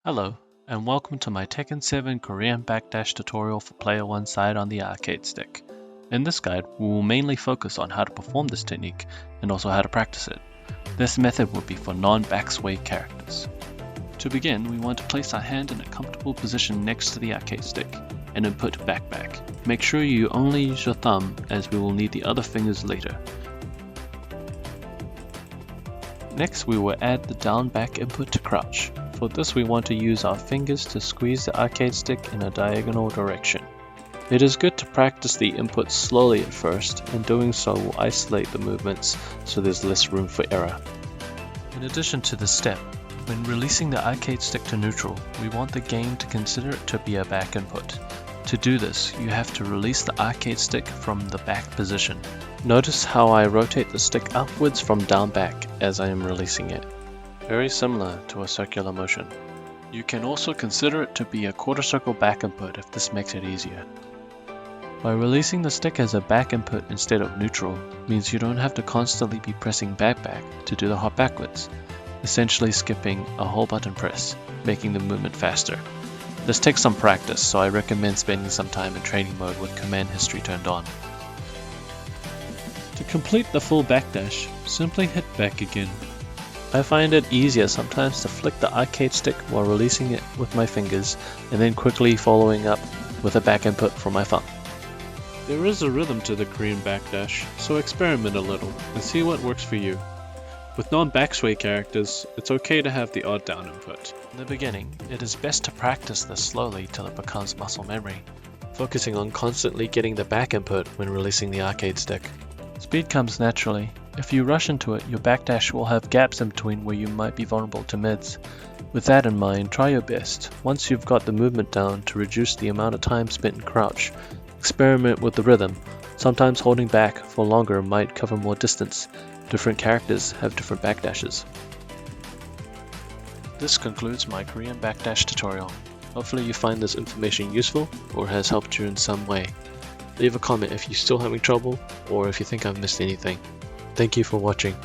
Hello, and welcome to my Tekken 7 Korean backdash tutorial for player 1 side on the arcade stick. In this guide, we will mainly focus on how to perform this technique and also how to practice it. This method will be for non-backsway characters. To begin, we want to place our hand in a comfortable position next to the arcade stick and input back. Make sure you only use your thumb as we will need the other fingers later. Next, we will add the down back input to crouch. For this, we want to use our fingers to squeeze the arcade stick in a diagonal direction. It is good to practice the input slowly at first, and doing so will isolate the movements so there's less room for error. In addition to this step, when releasing the arcade stick to neutral, we want the game to consider it to be a back input. To do this, you have to release the arcade stick from the back position. Notice how I rotate the stick upwards from down back as I am releasing it. Very similar to a circular motion. You can also consider it to be a quarter circle back input if this makes it easier. By releasing the stick as a back input instead of neutral means you don't have to constantly be pressing back to do the hop backwards, essentially skipping a whole button press, making the movement faster. This takes some practice, so I recommend spending some time in training mode with command history turned on. To complete the full backdash, simply hit back again. I find it easier sometimes to flick the arcade stick while releasing it with my fingers and then quickly following up with a back input from my thumb. There is a rhythm to the Korean backdash, so experiment a little and see what works for you. With non-backsway characters, it's okay to have the odd down input. In the beginning, it is best to practice this slowly till it becomes muscle memory, focusing on constantly getting the back input when releasing the arcade stick. Speed comes naturally. If you rush into it, your backdash will have gaps in between where you might be vulnerable to mids. With that in mind, try your best, once you've got the movement down, to reduce the amount of time spent in crouch. Experiment with the rhythm. Sometimes holding back for longer might cover more distance. Different characters have different backdashes. This concludes my Korean backdash tutorial. Hopefully you find this information useful or has helped you in some way. Leave a comment if you're still having trouble or if you think I've missed anything. Thank you for watching.